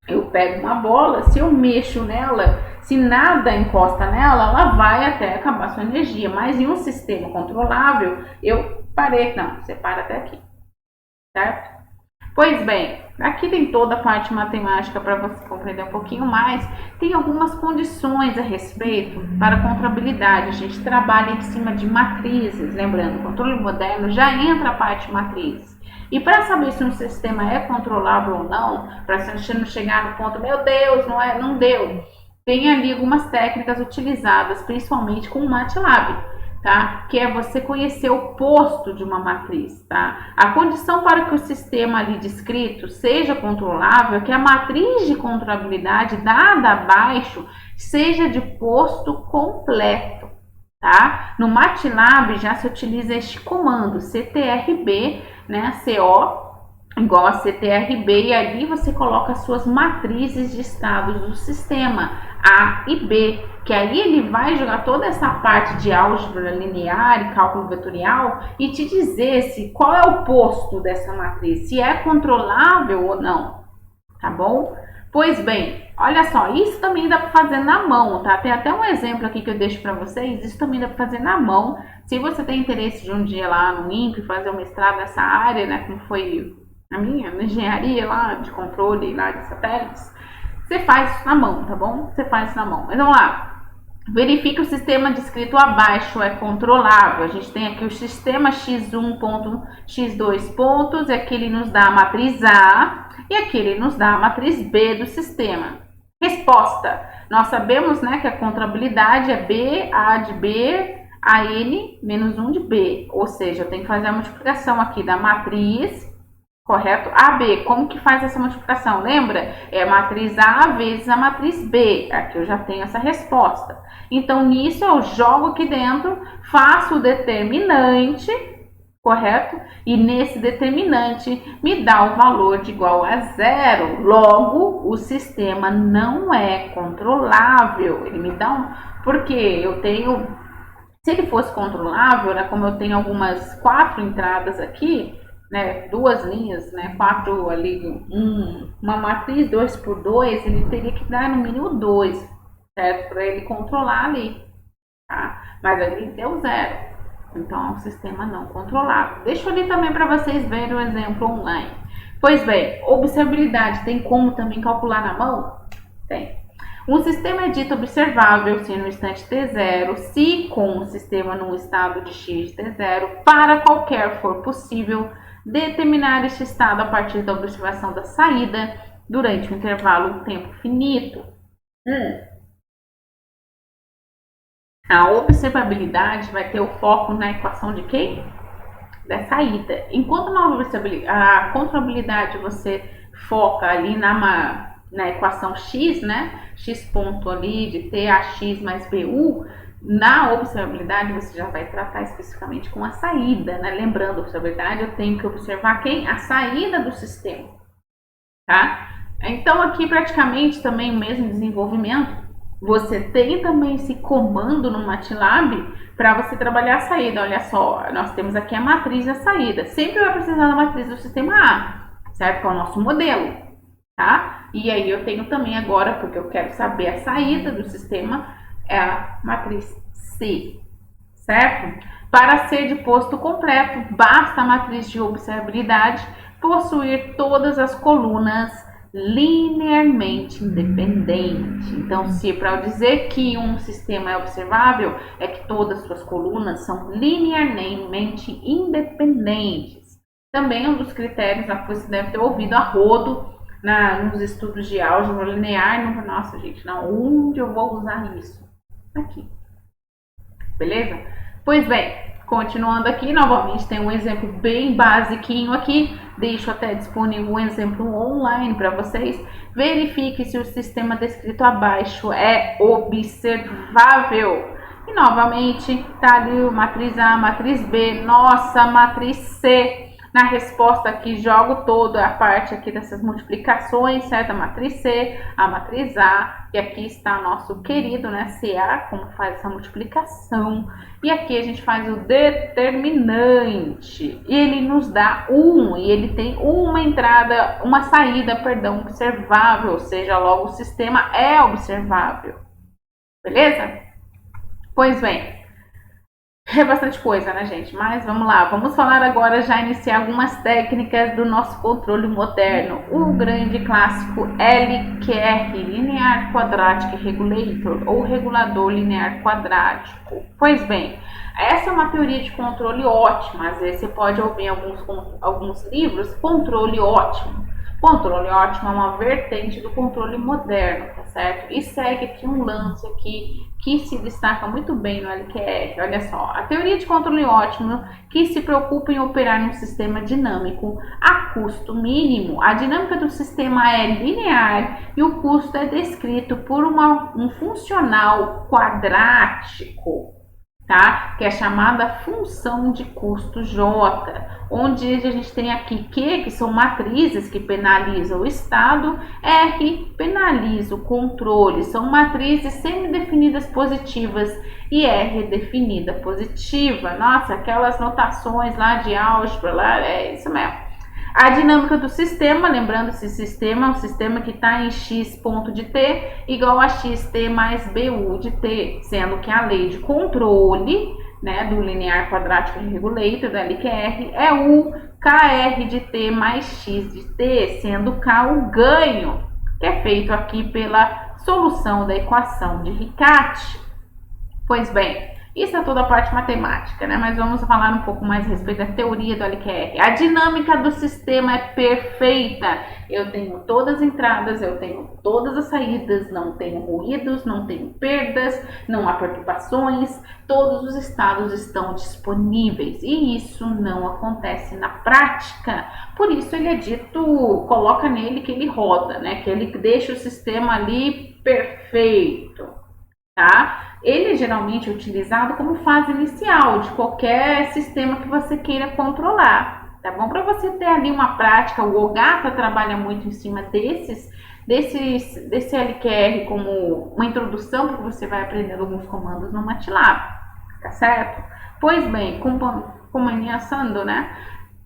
Eu pego uma bola, se eu mexo nela, se nada encosta nela, ela vai até acabar sua energia. Mas em um sistema controlável, eu parei, não, você para até aqui, certo? Pois bem, aqui tem toda a parte matemática para você compreender um pouquinho mais. Tem algumas condições a respeito para a controlabilidade. A gente trabalha em cima de matrizes, lembrando, o controle moderno já entra a parte matrizes. E para saber se um sistema é controlável ou não, para você não chegar no ponto, meu Deus, não deu, tem ali algumas técnicas utilizadas, principalmente com o MATLAB, tá? Que é você conhecer o posto de uma matriz, tá? A condição para que o sistema ali descrito seja controlável é que a matriz de controlabilidade dada abaixo seja de posto completo, tá? No MATLAB já se utiliza este comando, CTRB, né? CO igual a CTRB, e ali você coloca as suas matrizes de estados do sistema, A e B, que aí ele vai jogar toda essa parte de álgebra linear e cálculo vetorial e te dizer qual é o posto dessa matriz, se é controlável ou não, tá bom? Pois bem, olha só, isso também dá para fazer na mão, tá? Tem até um exemplo aqui que eu deixo para vocês, isso também dá para fazer na mão. Se você tem interesse de um dia lá no INPE fazer um mestrado nessa área, né, como foi a minha, na engenharia lá, de controle lá de satélites, você faz isso na mão, tá bom? Você faz isso na mão. Mas vamos lá. Verifique o sistema descrito abaixo é controlável. A gente tem aqui o sistema x1 ponto, x2 pontos, e aqui ele nos dá a matriz A, e aqui ele nos dá a matriz B do sistema. Resposta. Nós sabemos, né, que a controlabilidade é B, A de B, a N menos 1 de B. Ou seja, eu tenho que fazer a multiplicação aqui da matriz, correto? AB, como que faz essa multiplicação? Lembra? É a matriz A vezes a matriz B. Aqui eu já tenho essa resposta. Então, nisso eu jogo aqui dentro, faço o determinante, correto? E nesse determinante me dá o valor de igual a zero. Logo, o sistema não é controlável. Ele me dá porque eu tenho... Se ele fosse controlável, né, como eu tenho algumas 4 entradas aqui, né, 2 linhas, né, 4 ali, uma matriz 2 por 2, ele teria que dar no mínimo 2, certo? Para ele controlar ali, tá? Mas ele deu 0, então é um sistema não controlável. Deixa eu ali também para vocês verem o exemplo online. Pois bem, observabilidade, tem como também calcular na mão? Tem. Um sistema é dito observável se no instante t0, se com o sistema num estado de x de t0, para qualquer for possível determinar este estado a partir da observação da saída durante um intervalo tempo finito. A observabilidade vai ter o foco na equação de quem? Da saída. Enquanto a controlabilidade você foca ali na equação x, né? X ponto ali de TAX mais BU, na observabilidade você já vai tratar especificamente com a saída, né? Lembrando, a observabilidade eu tenho que observar quem? A saída do sistema, tá? Então aqui praticamente também o mesmo desenvolvimento, você tem também esse comando no MATLAB para você trabalhar a saída. Olha só, nós temos aqui a matriz da saída, sempre vai precisar da matriz do sistema A, certo? Que é o nosso modelo, tá? E aí eu tenho também agora, porque eu quero saber a saída do sistema, é a matriz C, certo? Para ser de posto completo, basta a matriz de observabilidade possuir todas as colunas linearmente independentes. Então, se para eu dizer que um sistema é observável, é que todas as suas colunas são linearmente independentes. Também um dos critérios que você deve ter ouvido a rodo nos estudos de álgebra linear. Nossa, gente, não, onde eu vou usar isso? Aqui. Beleza? Pois bem, continuando aqui, novamente tem um exemplo bem basiquinho aqui. Deixo até disponível um exemplo online para vocês. Verifique se o sistema descrito abaixo é observável. E novamente, tá ali a matriz A, matriz B, nossa, matriz C. Na resposta aqui, jogo toda a parte aqui dessas multiplicações, certo? A matriz C, a matriz A, e aqui está nosso querido, né, CA, como faz essa multiplicação. E aqui a gente faz o determinante, e ele nos dá 1, e ele tem uma saída, perdão, observável, ou seja, logo o sistema é observável. Beleza? Pois bem, é bastante coisa, né, gente? Mas vamos lá, vamos falar agora, já iniciar algumas técnicas do nosso controle moderno. O grande clássico LQR, Linear Quadratic Regulator, ou regulador linear quadrático. Pois bem, essa é uma teoria de controle ótima. Às vezes você pode ouvir em alguns livros, controle ótimo. Controle ótimo é uma vertente do controle moderno, tá certo? E segue aqui um lance aqui que se destaca muito bem no LQR. Olha só, a teoria de controle ótimo que se preocupa em operar num sistema dinâmico a custo mínimo. A dinâmica do sistema é linear e o custo é descrito por um funcional quadrático, tá? Que é chamada função de custo J, onde a gente tem aqui Q, que são matrizes que penalizam o estado, R penaliza o controle, são matrizes semidefinidas positivas, e R definida positiva. Nossa, aquelas notações lá de álgebra, lá, é isso mesmo. A dinâmica do sistema, lembrando, esse sistema é um sistema que está em x ponto de t igual a xt mais bu de t, sendo que a lei de controle, né, do linear quadrático regulator, da LQR, é o kr de t mais x de t, sendo k o ganho, que é feito aqui pela solução da equação de Riccati. Pois bem, isso é toda a parte matemática, né? Mas vamos falar um pouco mais a respeito da teoria do LQR. A dinâmica do sistema é perfeita. Eu tenho todas as entradas, eu tenho todas as saídas, não tenho ruídos, não tenho perdas, não há perturbações, todos os estados estão disponíveis. E isso não acontece na prática. Por isso ele é dito, coloca nele que ele roda, né? Que ele deixa o sistema ali perfeito, tá? Ele é geralmente utilizado como fase inicial de qualquer sistema que você queira controlar, tá bom? Para você ter ali uma prática, o Ogata trabalha muito em cima desse LQR como uma introdução, porque você vai aprendendo alguns comandos no MATLAB, tá certo? Pois bem, começando, né?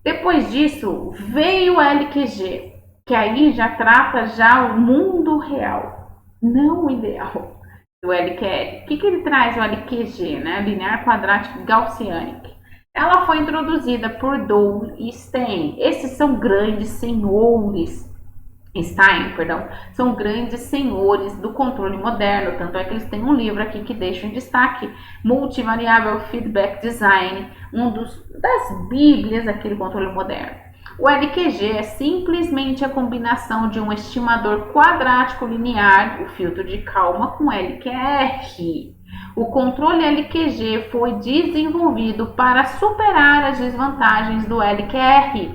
Depois disso, veio o LQG, que aí já trata já o mundo real, não o ideal do LQR. O que ele traz, o LQG, né? Linear Quadratic Gaussianic. Ela foi introduzida por Dow e Stein. Esses são grandes senhores, são grandes senhores do controle moderno, tanto é que eles têm um livro aqui que deixa em destaque, Multivariable Feedback Design, das bíblias aqui do controle moderno. O LQG é simplesmente a combinação de um estimador quadrático linear, o filtro de Kalman, com LQR. O controle LQG foi desenvolvido para superar as desvantagens do LQR.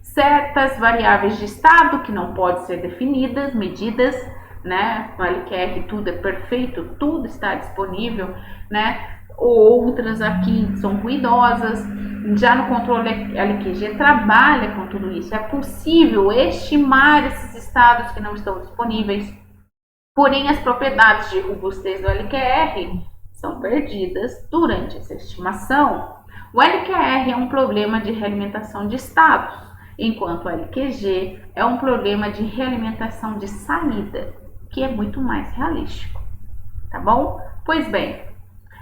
Certas variáveis de estado que não podem ser definidas, medidas, né? No LQR tudo é perfeito, tudo está disponível, né? Outras aqui são ruidosas. Já no controle LQG trabalha com tudo isso. É possível estimar esses estados que não estão disponíveis, porém as propriedades de robustez do LQR são perdidas durante essa estimação. O LQR é um problema de realimentação de estados, enquanto o LQG é um problema de realimentação de saída, que é muito mais realístico, tá bom? Pois bem,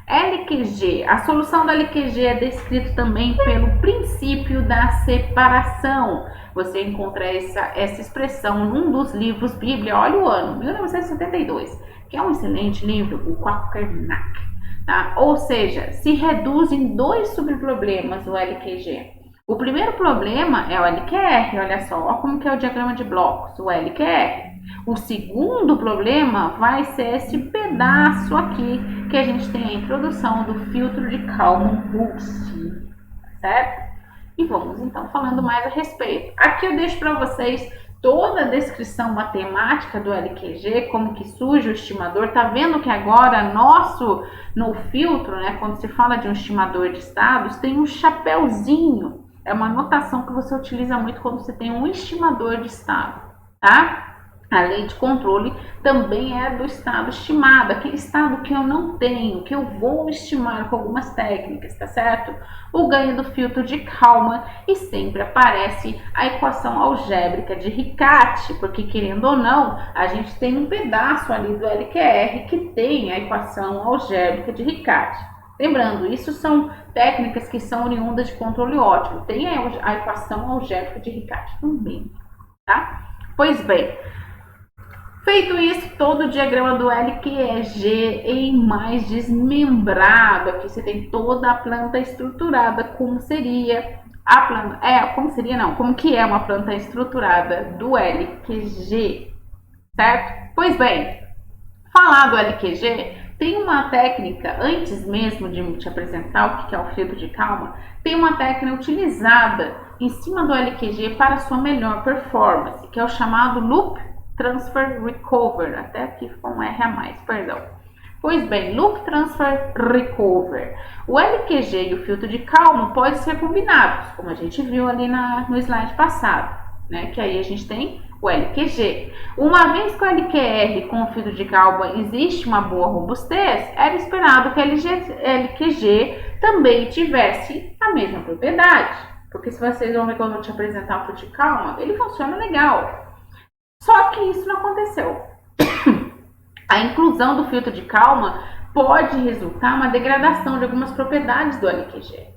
LQG. A solução da LQG é descrita também pelo princípio da separação. Você encontra essa expressão num dos livros Bíblia, olha o ano, 1972, que é um excelente livro, o Quakernack. Tá? Ou seja, se reduz em dois subproblemas o LQG. O primeiro problema é o LQR, olha só, olha como que é o diagrama de blocos, o LQR. O segundo problema vai ser esse pedaço aqui, que a gente tem a introdução do filtro de Kalman-Busse, certo? E vamos então falando mais a respeito. Aqui eu deixo para vocês toda a descrição matemática do LQG, como que surge o estimador. Tá vendo que agora no filtro, né, quando se fala de um estimador de estados, tem um chapéuzinho. É uma notação que você utiliza muito quando você tem um estimador de estado, tá? A lei de controle também é do estado estimado, aquele estado que eu não tenho, que eu vou estimar com algumas técnicas, tá certo? O ganho do filtro de Kalman e sempre aparece a equação algébrica de Riccati, porque querendo ou não, a gente tem um pedaço ali do LQR que tem a equação algébrica de Riccati. Lembrando, isso são técnicas que são oriundas de controle ótimo, tem a equação algébrica de Riccati também, tá? Pois bem, feito isso, todo o diagrama do LQG em mais desmembrado. Aqui você tem toda a planta estruturada, como seria a planta. Como que é uma planta estruturada do LQG, certo? Pois bem, falar do LQG, tem uma técnica, antes mesmo de te apresentar o que é o filtro de Kalman, tem uma técnica utilizada em cima do LQG para sua melhor performance, que é o chamado Loop Transfer Recover, até aqui ficou um R a mais, perdão. Pois bem, Loop Transfer Recover. O LQG e o filtro de Kalman podem ser combinados, como a gente viu ali no slide passado, né? Que aí a gente tem o LQG. Uma vez que o LQR com o filtro de Kalman existe uma boa robustez, era esperado que o LQG também tivesse a mesma propriedade. Porque se vocês vão ver quando eu te apresentar o filtro de Kalman, ele funciona legal. Só que isso não aconteceu. A inclusão do filtro de Kalman pode resultar uma degradação de algumas propriedades do LQG,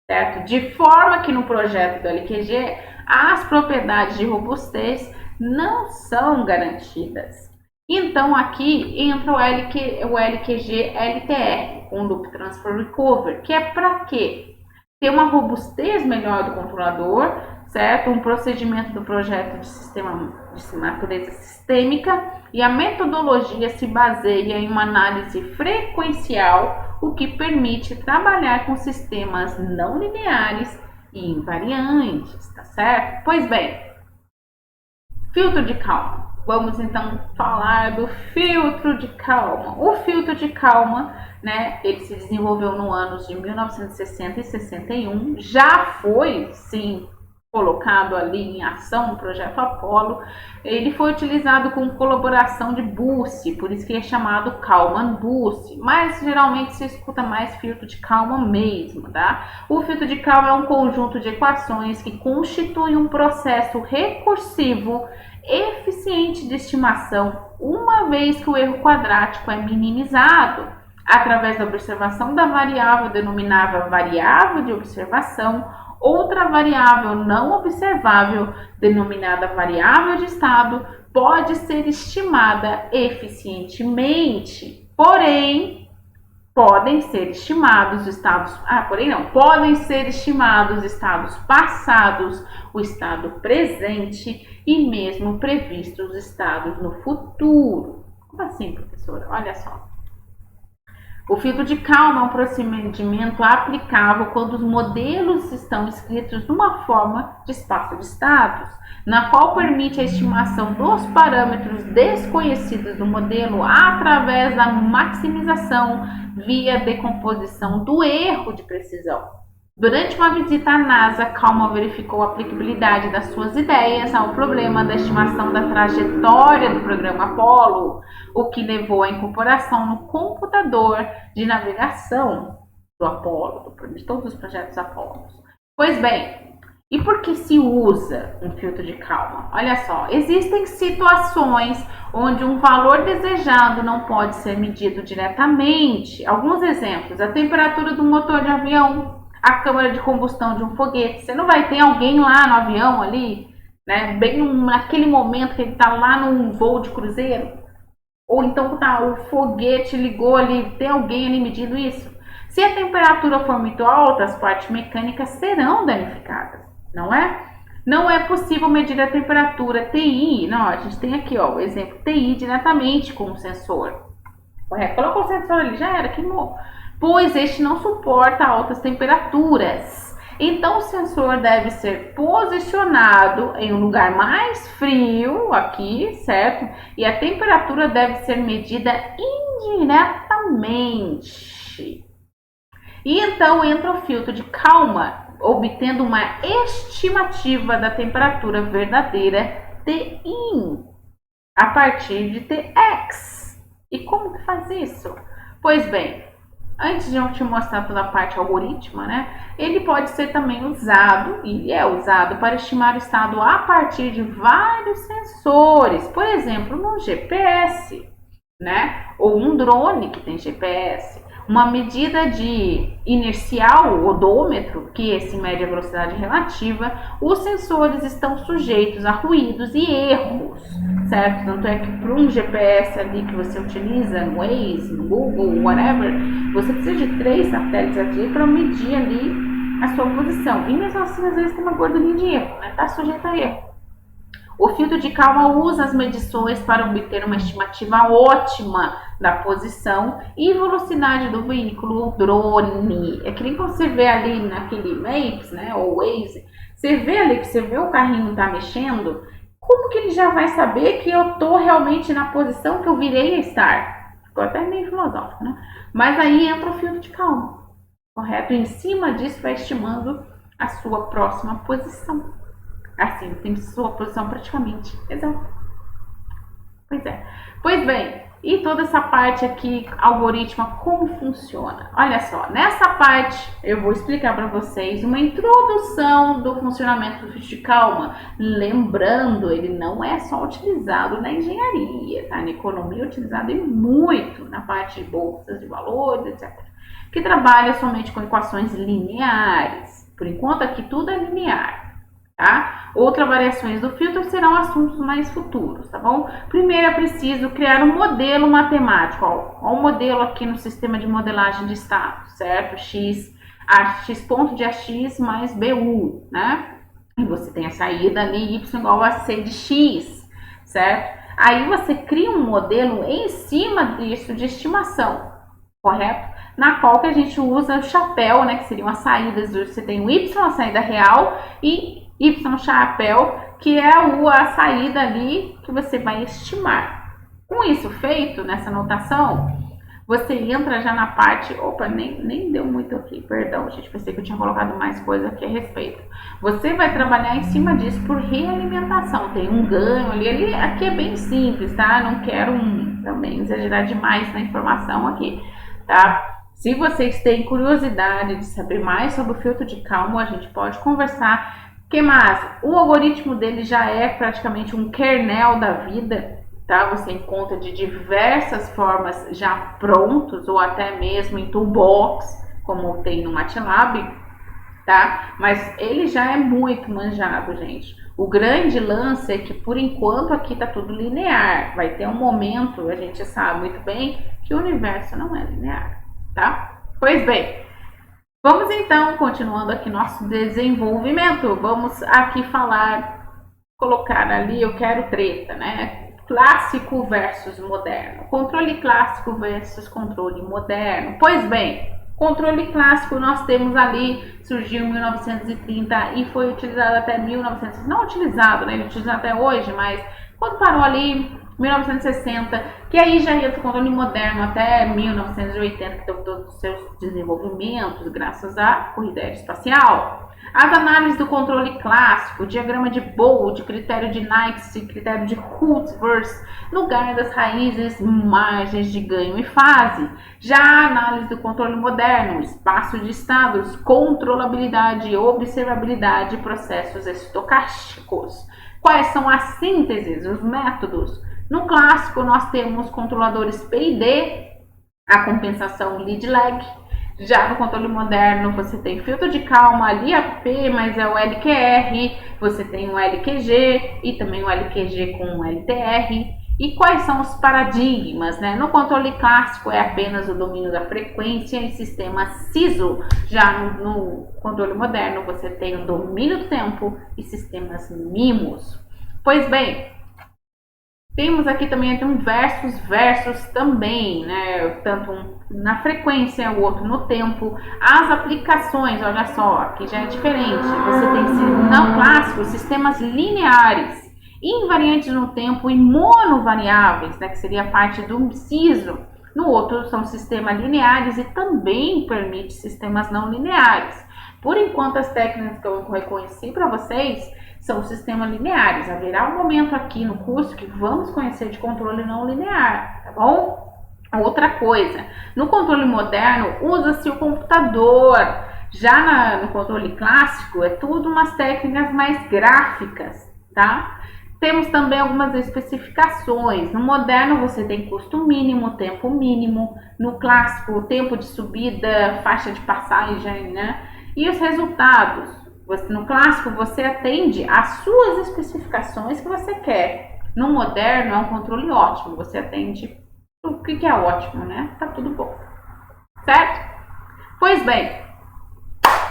certo? De forma que no projeto do LQG, as propriedades de robustez não são garantidas. Então aqui entra o LQG LTR, com Loop Transfer Recover, que é para quê? Ter uma robustez melhor do controlador, certo? Um procedimento do projeto de natureza sistêmica, e a metodologia se baseia em uma análise frequencial, o que permite trabalhar com sistemas não lineares e invariantes, tá certo? Pois bem, filtro de Kalman. Vamos então falar do filtro de Kalman. O filtro de Kalman, né, ele se desenvolveu no anos de 1960 e 61, já foi, sim, colocado ali em ação no projeto Apollo. Ele foi utilizado com colaboração de Busse, por isso que é chamado Kalman-Busse, mas geralmente se escuta mais filtro de Kalman mesmo, tá? O filtro de Kalman é um conjunto de equações que constitui um processo recursivo eficiente de estimação, uma vez que o erro quadrático é minimizado através da observação da variável denominada variável de observação. Outra variável não observável, denominada variável de estado, pode ser estimada eficientemente, porém, podem ser estimados estados passados, o estado presente e mesmo previstos estados no futuro. Como assim, professora? Olha só. O filtro de Kalman é um procedimento aplicável quando os modelos estão escritos numa forma de espaço de estados, na qual permite a estimação dos parâmetros desconhecidos do modelo através da maximização via decomposição do erro de precisão. Durante uma visita à NASA, Kalman verificou a aplicabilidade das suas ideias ao problema da estimação da trajetória do programa Apollo, o que levou à incorporação no computador de navegação do Apollo, de todos os projetos Apollo. Pois bem, E por que se usa um filtro de calma? Olha só, existem situações onde um valor desejado não pode ser medido diretamente. Alguns exemplos: a temperatura do motor de avião, a câmara de combustão de um foguete. Você não vai ter alguém lá no avião ali, né, bem naquele momento que ele está lá num voo de cruzeiro, ou então tá, o foguete ligou ali, tem alguém ali medindo isso? Se a temperatura for muito alta, as partes mecânicas serão danificadas, não é? Não é possível medir a temperatura TI, não, a gente tem aqui ó, o exemplo TI diretamente com o sensor. Correto? Colocou o sensor ali, já era, queimou. Pois este não suporta altas temperaturas. Então o sensor deve ser posicionado em um lugar mais frio, aqui, certo? E a temperatura deve ser medida indiretamente. E então entra o filtro de calma, obtendo uma estimativa da temperatura verdadeira TIN a partir de TX. E como que faz isso? Pois bem, antes de eu te mostrar toda a parte algorítmica, né? Ele pode ser também usado, e é usado, para estimar o estado a partir de vários sensores. Por exemplo, no GPS, né? Ou um drone que tem GPS. Uma medida de inercial, odômetro, que esse mede a velocidade relativa, os sensores estão sujeitos a ruídos e erros, certo? Tanto é que para um GPS ali que você utiliza no Waze, no Google, whatever, você precisa de 3 satélites aqui para medir ali a sua posição. E mesmo assim, às vezes tem uma gordurinha de erro, né? Tá sujeito a erro. O filtro de calma usa as medições para obter uma estimativa ótima da posição e velocidade do veículo ou drone. É que nem quando você vê ali naquele Maps, né, ou Waze, você vê ali que você vê o carrinho tá mexendo, como que ele já vai saber que eu tô realmente na posição que eu virei a estar? Ficou até meio filosófico, né? Mas aí entra o filtro de calma, correto? E em cima disso vai estimando a sua próxima posição. Assim, tem sua posição praticamente. Exato. Pois é. Pois bem, e toda essa parte aqui, algoritma, como funciona? Olha só, nessa parte eu vou explicar para vocês uma introdução do funcionamento do filtro de calma. Lembrando, ele não é só utilizado na engenharia, tá? Na economia é utilizado muito na parte de bolsas de valores, etc. Que trabalha somente com equações lineares. Por enquanto aqui tudo é linear. Tá? Outras variações do filtro serão assuntos mais futuros, tá bom? Primeiro é preciso criar um modelo matemático, ó o modelo aqui no sistema de modelagem de estado, certo? X ponto de AX mais BU, né? E você tem a saída ali Y igual a C de X, certo? Aí você cria um modelo em cima disso de estimação, correto? Na qual que a gente usa o chapéu, né? Que seriam as saídas, você tem o Y, a saída real, e Y chapéu, que é a saída ali que você vai estimar. Com isso feito, nessa notação, você entra já na parte... Opa, nem deu muito aqui, perdão, gente, pensei que eu tinha colocado mais coisa aqui a respeito. Você vai trabalhar em cima disso por realimentação, tem um ganho ali, aqui é bem simples, tá? Não quero também exagerar demais na informação aqui, tá? Se vocês têm curiosidade de saber mais sobre o filtro de calma, a gente pode conversar. Que mais? O algoritmo dele já é praticamente um kernel da vida, tá? Você encontra de diversas formas já prontos ou até mesmo em toolbox, como tem no MATLAB, tá? Mas ele já é muito manjado, gente. O grande lance é que por enquanto aqui tá tudo linear. Vai ter um momento, a gente sabe muito bem, que o universo não é linear, tá? Pois bem, vamos então, continuando aqui nosso desenvolvimento, vamos aqui colocar ali, eu quero treta, né? Clássico versus moderno. Controle clássico versus controle moderno. Pois bem, controle clássico nós temos ali, surgiu em 1930 e foi utilizado até 1900, não utilizado, né? Ele é utilizado até hoje, mas quando parou ali, 1960, que aí já entra o controle moderno até 1980, que teve todos os seus desenvolvimentos graças à corrida aeroespacial. As análises do controle clássico, diagrama de Bold, critério de Knightsey, critério de Kurzweil, lugar das raízes, margens de ganho e fase. Já a análise do controle moderno, espaço de estados, controlabilidade, observabilidade e processos estocásticos. Quais são as sínteses, os métodos? No clássico, nós temos controladores PID, a compensação lead-lag. Já no controle moderno, você tem filtro de calma, ali a P, mas é o LQR, você tem o LQG e também o LQG com o LTR. E quais são os paradigmas, né? No controle clássico é apenas o domínio da frequência e sistema CISO. Já no controle moderno, você tem o domínio do tempo e sistemas MIMOS. Pois bem, temos aqui também um versus também, né? Tanto um na frequência, o outro no tempo. As aplicações, olha só, aqui já é diferente. Você tem no clássico sistemas lineares, invariantes no tempo e monovariáveis, né? Que seria a parte do CISO. No outro são sistemas lineares e também permite sistemas não lineares. Por enquanto, as técnicas que eu reconheci para vocês são sistemas lineares. Haverá um momento aqui no curso que vamos conhecer de controle não linear, tá bom? Outra coisa, no controle moderno usa-se o computador. Já no controle clássico é tudo umas técnicas mais gráficas, tá? Temos também algumas especificações. No moderno você tem custo mínimo, tempo mínimo. No clássico, o tempo de subida, faixa de passagem, né? E os resultados. No clássico, você atende às suas especificações que você quer. No moderno, é um controle ótimo. Você atende o que é ótimo, né? Tá tudo bom. Certo? Pois bem,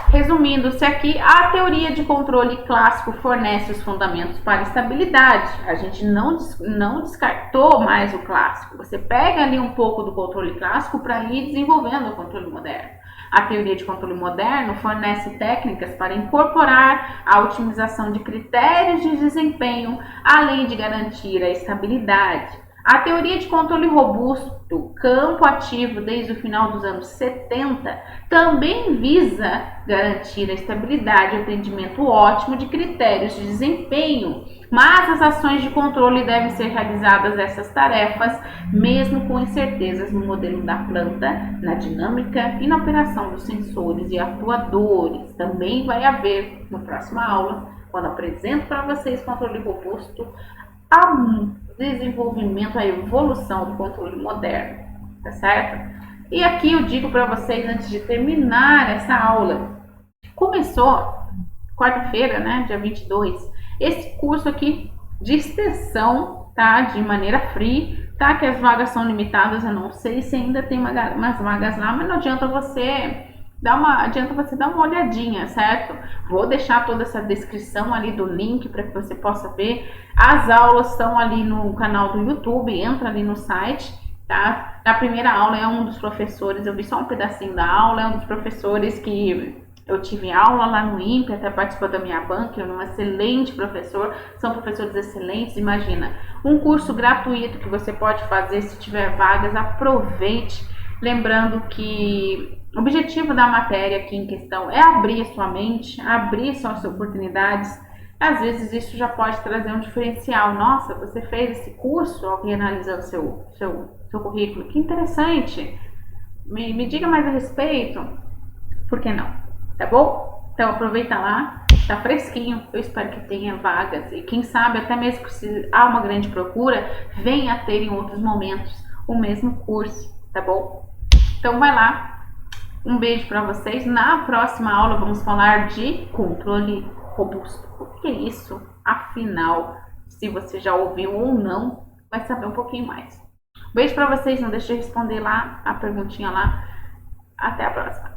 resumindo-se aqui, a teoria de controle clássico fornece os fundamentos para estabilidade. A gente não descartou mais o clássico. Você pega ali um pouco do controle clássico para ir desenvolvendo o controle moderno. A teoria de controle moderno fornece técnicas para incorporar a otimização de critérios de desempenho, além de garantir a estabilidade. A teoria de controle robusto, campo ativo desde o final dos anos 70, também visa garantir a estabilidade e o atendimento ótimo de critérios de desempenho, mas as ações de controle devem ser realizadas essas tarefas, mesmo com incertezas no modelo da planta, na dinâmica e na operação dos sensores e atuadores. Também vai haver, na próxima aula, quando apresento para vocês controle robusto, desenvolvimento, a evolução do controle moderno, tá certo? E aqui eu digo para vocês, antes de terminar essa aula, começou quarta-feira, né, dia 22, esse curso aqui de extensão, tá, de maneira free, tá, que as vagas são limitadas, eu não sei se ainda tem umas vagas lá, mas não adianta você dar uma olhadinha, certo? Vou deixar toda essa descrição ali do link para que você possa ver. As aulas estão ali no canal do YouTube, entra ali no site, tá? Na primeira aula é um dos professores, eu vi só um pedacinho da aula, é um dos professores que eu tive aula lá no INPE, até participou da minha banca, é um excelente professor, são professores excelentes, imagina. Um curso gratuito que você pode fazer se tiver vagas, aproveite, lembrando que o objetivo da matéria aqui em questão é abrir sua mente, abrir suas oportunidades. Às vezes isso já pode trazer um diferencial. Nossa, você fez esse curso, alguém analisando seu currículo, que interessante. Me diga mais a respeito. Por que não? Tá bom? Então aproveita lá, tá fresquinho. Eu espero que tenha vagas. E quem sabe, até mesmo se há uma grande procura, venha a ter em outros momentos o mesmo curso, tá bom? Então vai lá. Um beijo para vocês. Na próxima aula vamos falar de controle robusto. O que é isso? Afinal, se você já ouviu ou não, vai saber um pouquinho mais. Beijo para vocês. Não deixe de responder lá a perguntinha lá. Até a próxima.